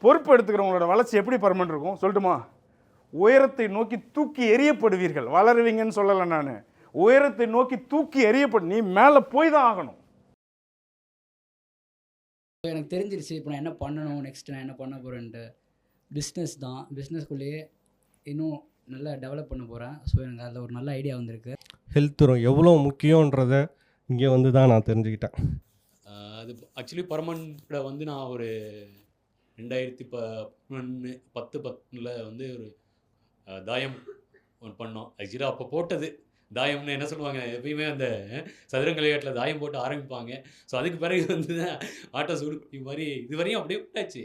பொறுப்பு எடுத்துக்கிறவங்களோட வளர்ச்சி எப்படி பர்மனெண்ட் இருக்கும் சொல்லட்டுமா? உயரத்தை நோக்கி தூக்கி எறியப்படுவீர்கள். வளருவீங்கன்னு சொல்லலை நான். உயரத்தை நோக்கி தூக்கி எறியப்படும். நீ மேலே போய் தான் ஆகணும். எனக்கு தெரிஞ்சிருச்சு இப்போ நான் என்ன பண்ணணும், நெக்ஸ்ட் நான் என்ன பண்ண போகிறேன்ட்டு. பிஸ்னஸ் தான், பிஸ்னஸ்குள்ளேயே இன்னும் நல்லா டெவலப் பண்ண போகிறேன். ஸோ எனக்கு அதில் ஒரு நல்ல ஐடியா வந்திருக்கு. ஹெல்த் எவ்வளோ முக்கியன்றதை இங்கே வந்து தான் நான் தெரிஞ்சுக்கிட்டேன். அது ஆக்சுவலி பர்மனெண்ட்டில் வந்து நான் ஒரு 2010 வந்து ஒரு தாயம் ஒன்று பண்ணோம். ஆக்சுவலாக அப்போ போட்டது தாயம்னு என்ன சொல்லுவாங்க, எப்பயுமே அந்த சதுரங்க விளையாட்டில் தாயம் போட்டு ஆரம்பிப்பாங்க. ஸோ அதுக்கு பிறகு வந்து தான் ஆட்டோ சூடு மாதிரி இதுவரையும் அப்படியே விட்டாச்சு.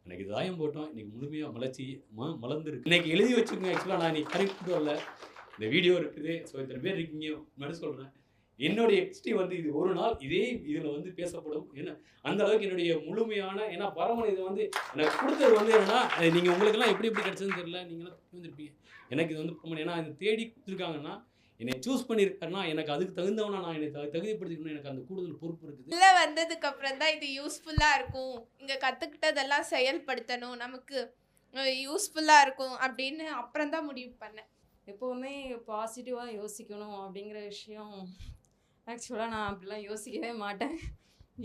எனக்கு தாயம் போட்டோம், இன்றைக்கி முழுமையாக மலர்ந்துருக்கு. இன்றைக்கி எழுதி வச்சுக்கோங்க. ஆக்சுவலாக நான் இன்றைக்கி கரெக்ட் வரல, இந்த வீடியோ இருக்குது. ஸோ இத்தனை பேர் இருக்கீங்க முன்னாடி சொல்கிறேன். என்னுடைய எக்ஸ்டி வந்து இது ஒரு நாள் இதே இதில் வந்து பேசப்படும். ஏன்னா அந்த அளவுக்கு என்னுடைய முழுமையான, ஏன்னா பரமன் இது வந்து எனக்கு கொடுத்தது வந்து என்னென்னா, நீங்கள் உங்களுக்கெல்லாம் எப்படி கிடச்சதுன்னு தெரியல, நீங்களாம் வந்துருப்பீங்க. எனக்கு இது வந்து பரமன் ஏன்னா இது தேடி கொடுத்துருக்காங்கன்னா, என்னை சூஸ் பண்ணியிருக்காருன்னா எனக்கு அதுக்கு தகுந்தவனா நான் என்னை தகுதிப்படுத்திக்கணும். எனக்கு அந்த கூடுதல் பொறுப்பு இருக்குது. இல்லை வந்ததுக்கு அப்புறம் தான் இது யூஸ்ஃபுல்லாக இருக்கும், இங்கே கற்றுக்கிட்டதெல்லாம் செயல்படுத்தணும், நமக்கு யூஸ்ஃபுல்லாக இருக்கும் அப்படின்னு அப்புறம் தான் முடிவு பண்ணேன். எப்போவுமே பாசிட்டிவாக யோசிக்கணும் அப்படிங்கிற விஷயம் ஆக்சுவலாக நான் அப்படிலாம் யோசிக்கவே மாட்டேன்.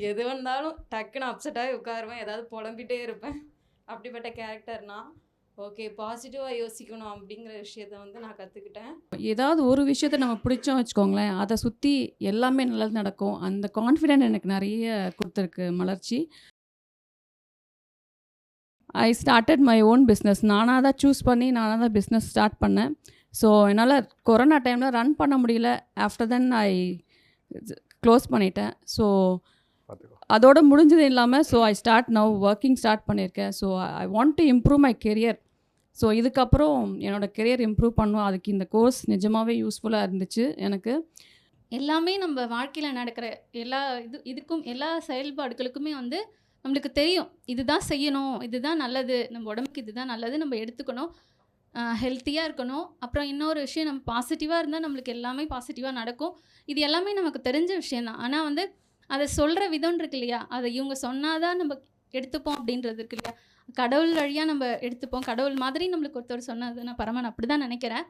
எது வந்தாலும் டக்குன்னு அப்செட்டாகி உட்காருவேன், ஏதாவது புலம்பிகிட்டே இருப்பேன். அப்படிப்பட்ட கேரக்டர்னா ஓகே, பாசிட்டிவாக யோசிக்கணும் அப்படிங்கிற விஷயத்த வந்து நான் கற்றுக்கிட்டேன். ஏதாவது ஒரு விஷயத்தை நம்ம பிடிச்சோம் வச்சுக்கோங்களேன், அதை சுற்றி எல்லாமே நல்லது நடக்கும். அந்த கான்ஃபிடென்ட் எனக்கு நிறைய கொடுத்துருக்கு மலர்ச்சி. I started my own business. நானாக தான் சூஸ் பண்ணி நானாக தான் பிஸ்னஸ் ஸ்டார்ட் பண்ணேன். ஸோ என்னால் கொரோனா டைமில் ரன் பண்ண முடியல. ஆஃப்டர் தென் ஐ க்ளோஸ் பண்ணிட்டேன். ஸோ அதோட முடிஞ்சது இல்லாமல் so I start now working start பண்ணியிருக்கேன். So I want to improve my career. So இதுக்கப்புறம் என்னோடய கெரியர் இம்ப்ரூவ் பண்ணுவோம். அதுக்கு இந்த கோர்ஸ் நிஜமாகவே யூஸ்ஃபுல்லாக இருந்துச்சு எனக்கு. எல்லாமே நம்ம வாழ்க்கையில் நடக்கிற இதுக்கும் எல்லா செயல்பாடுகளுக்குமே வந்து நம்மளுக்கு தெரியும், இதுதான் செய்யணும், இதுதான் நல்லது, நம்ம உடம்புக்கு இதுதான் நல்லது, நம்ம எடுத்துக்கணும், ஹெல்த்தியாக இருக்கணும். அப்புறம் இன்னொரு விஷயம், நம்ம பாசிட்டிவாக இருந்தால் நம்மளுக்கு எல்லாமே பாசிட்டிவாக நடக்கும். இது எல்லாமே நமக்கு தெரிஞ்ச விஷயந்தான். ஆனால் வந்து அதை சொல்கிற விதம் இருக்கு இல்லையா, அதை இவங்க சொன்னாதான் நம்ம எடுத்துப்போம் அப்படின்றது இருக்கு இல்லையா. கடவுள் வழியாக நம்ம எடுத்துப்போம், கடவுள் மாதிரி நம்மளுக்கு ஒருத்தர் சொன்னது. நான் பரமன் அப்படி தான் நினைக்கிறேன்.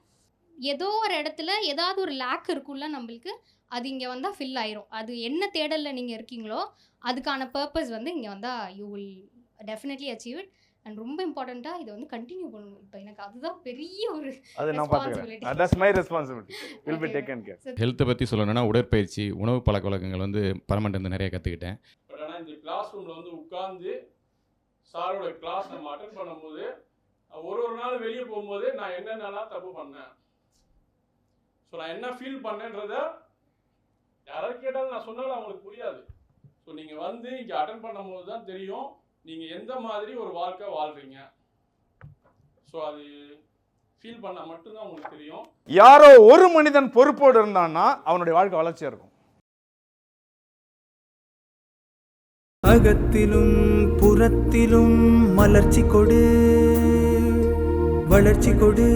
ஏதோ ஒரு இடத்துல ஏதாவது ஒரு லேக் இருக்குல்ல நம்மளுக்கு, அது இங்கே வந்தால் ஃபில் ஆயிரும். அது என்ன தேடலில் நீங்கள் இருக்கீங்களோ அதுக்கான பர்பஸ் வந்து இங்கே வந்தால் you will definitely achieve it. And ரொம்ப இம்பார்ட்டண்ட்டாக இதை வந்து கண்டினியூ பண்ணணும். இப்போ எனக்கு அதுதான் பெரிய ஒரு ஹெல்த்தை பற்றி சொல்லணும்னா உடற்பயிற்சி, உணவு பழக்க வழக்கங்கள் வந்து பரமன்ட்டு வந்து நிறைய கற்றுக்கிட்டேன். பட் ஆனால் இந்த கிளாஸ் ரூமில் வந்து உட்காந்து சாரோட கிளாஸ் நம்ம அட்டென்ட் பண்ணும்போது ஒரு நாள் வெளியே போகும்போது நான் என்னென்னலாம் தப்பு பண்ணேன், ஸோ நான் என்ன ஃபீல் பண்ணேன்றத யாராவது கேட்டாலும் நான் சொன்னாலும் அவங்களுக்கு புரியாது. ஸோ நீங்கள் வந்து இங்கே அட்டென்ட் பண்ணும்போது தான் தெரியும் நீங்கள் எந்த மாதிரி ஒரு வாழ்க்கை வாழ்கிறீங்க. ஸோ அது ஃபீல் பண்ணால் மட்டும்தான் உங்களுக்கு தெரியும். யாரோ ஒரு மனிதன் பொறுப்போடு இருந்தான்னா அவனுடைய வாழ்க்கை வளர்ச்சியாக இருக்கும். அகத்திலும் புறத்திலும் மலர்ச்சி கொடு, வளர்ச்சி கொடு.